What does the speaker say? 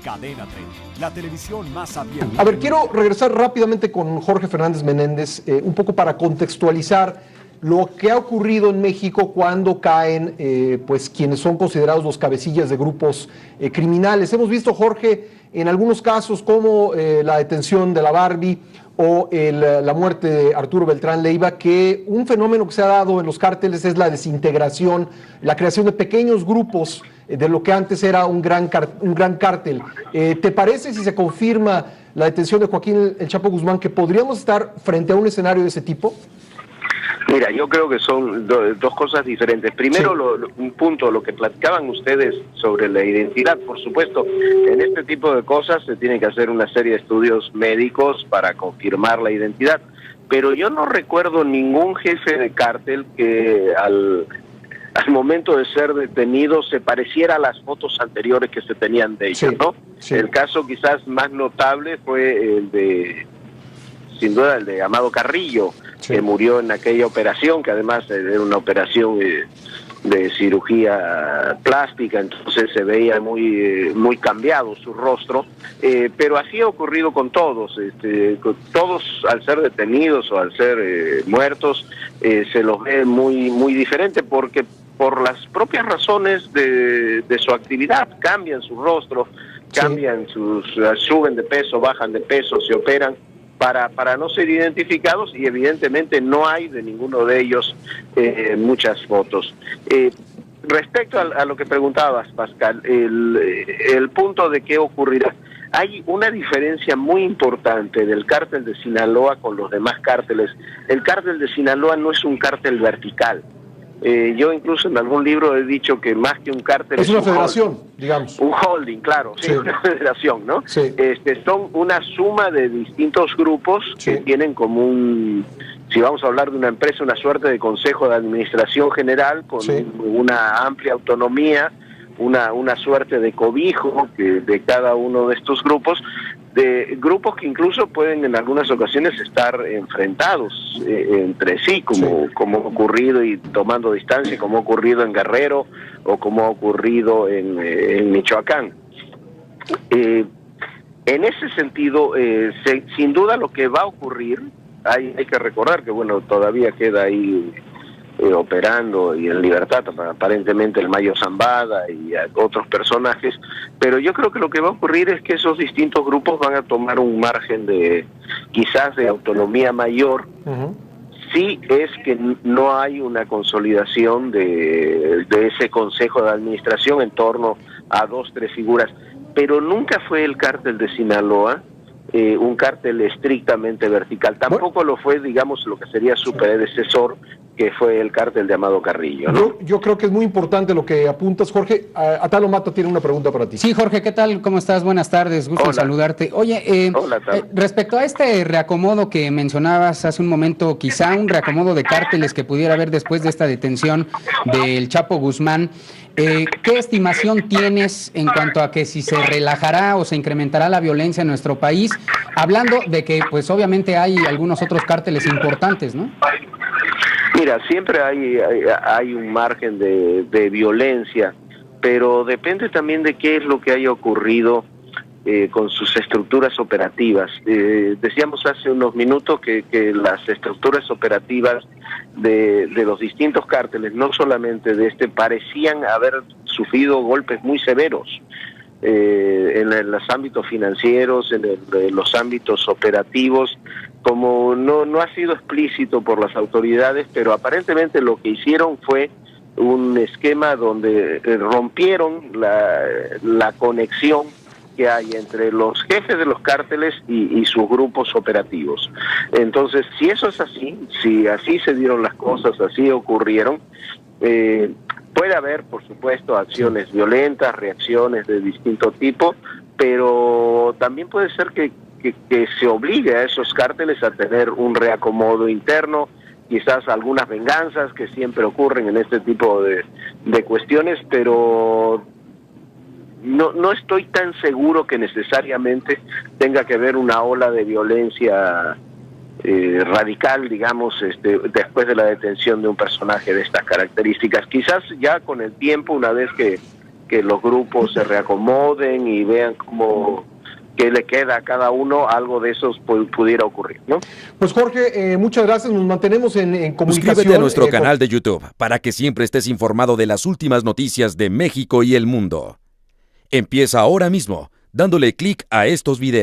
Cadena 30, la televisión más abierta. A ver, quiero regresar rápidamente con Jorge Fernández Menéndez, un poco para contextualizar lo que ha ocurrido en México cuando caen pues quienes son considerados los cabecillas de grupos criminales. Hemos visto, Jorge, en algunos casos como la detención de la Barbie o la muerte de Arturo Beltrán Leiva, que un fenómeno que se ha dado en los cárteles es la desintegración, la creación de pequeños grupos de lo que antes era un gran cártel. ¿Te parece, si se confirma la detención de Joaquín El Chapo Guzmán, que podríamos estar frente a un escenario de ese tipo? Mira, yo creo que son dos cosas diferentes. Primero, sí, un punto, lo que platicaban ustedes sobre la identidad. Por supuesto, en este tipo de cosas se tiene que hacer una serie de estudios médicos para confirmar la identidad. Pero yo no recuerdo ningún jefe de cártel que al momento de ser detenido se pareciera a las fotos anteriores que se tenían de ellos, sí, ¿no? Sí. El caso quizás más notable fue el de, sin duda, el de Amado Carrillo, sí, que murió en aquella operación, que además era una operación de cirugía plástica, entonces se veía muy cambiado su rostro, pero así ha ocurrido con todos. Todos, al ser detenidos o al ser muertos, se los ve muy diferente, porque por las propias razones de su actividad cambian su rostro, cambian suben de peso, bajan de peso, se operan para no ser identificados, y evidentemente no hay de ninguno de ellos muchas fotos. Respecto a lo que preguntabas, Pascal, el punto de qué ocurrirá, hay una diferencia muy importante del cártel de Sinaloa con los demás cárteles. El cártel de Sinaloa no es un cártel vertical. Yo incluso en algún libro he dicho que más que un cártel es una federación, digamos. Un holding, claro, sí, una federación, ¿no? Sí. Son una suma de distintos grupos que tienen como si vamos a hablar de una empresa, una suerte de consejo de administración general con una amplia autonomía, una suerte de cobijo de cada uno de estos grupos, de grupos que incluso pueden en algunas ocasiones estar enfrentados entre sí, como ha ocurrido, y tomando distancia, como ha ocurrido en Guerrero o como ha ocurrido en Michoacán. En ese sentido, sin duda lo que va a ocurrir, hay que recordar que bueno, todavía queda ahí operando y en libertad aparentemente el Mayo Zambada y otros personajes, pero yo creo que lo que va a ocurrir es que esos distintos grupos van a tomar un margen quizás de autonomía mayor. Sí, es que no hay una consolidación de ese consejo de administración en torno a 2, 3 figuras, pero nunca fue el cártel de Sinaloa un cártel estrictamente vertical. Tampoco lo fue, digamos, lo que sería su predecesor, que fue el cártel de Amado Carrillo, ¿no? Yo creo que es muy importante lo que apuntas, Jorge. Atalo Mata tiene una pregunta para ti. Sí, Jorge, ¿qué tal? ¿Cómo estás? Buenas tardes, gusto en saludarte. Oye, hola, respecto a este reacomodo que mencionabas hace un momento, quizá un reacomodo de cárteles que pudiera haber después de esta detención del Chapo Guzmán, ¿qué estimación tienes en cuanto a que si se relajará o se incrementará la violencia en nuestro país? Hablando de que, pues, obviamente hay algunos otros cárteles importantes, ¿no? Mira, siempre hay un margen de violencia, pero depende también de qué es lo que haya ocurrido con sus estructuras operativas. Decíamos hace unos minutos que las estructuras operativas de los distintos cárteles, no solamente de parecían haber sufrido golpes muy severos en los ámbitos financieros, en los ámbitos operativos, como no ha sido explícito por las autoridades, pero aparentemente lo que hicieron fue un esquema donde rompieron la conexión que hay entre los jefes de los cárteles y sus grupos operativos. Entonces, si eso es así, si así se dieron las cosas, así ocurrieron, puede haber, por supuesto, acciones violentas, reacciones de distinto tipo, pero también puede ser que se obligue a esos cárteles a tener un reacomodo interno, quizás algunas venganzas que siempre ocurren en este tipo de cuestiones, pero no estoy tan seguro que necesariamente tenga que haber una ola de violencia radical, digamos, después de la detención de un personaje de estas características. Quizás ya con el tiempo, una vez que que los grupos se reacomoden y vean cómo qué le queda a cada uno, algo de esos pudiera ocurrir, ¿no? Pues Jorge, muchas gracias, nos mantenemos en comunicación. Suscríbete a nuestro canal de YouTube para que siempre estés informado de las últimas noticias de México y el mundo. Empieza ahora mismo dándole clic a estos videos.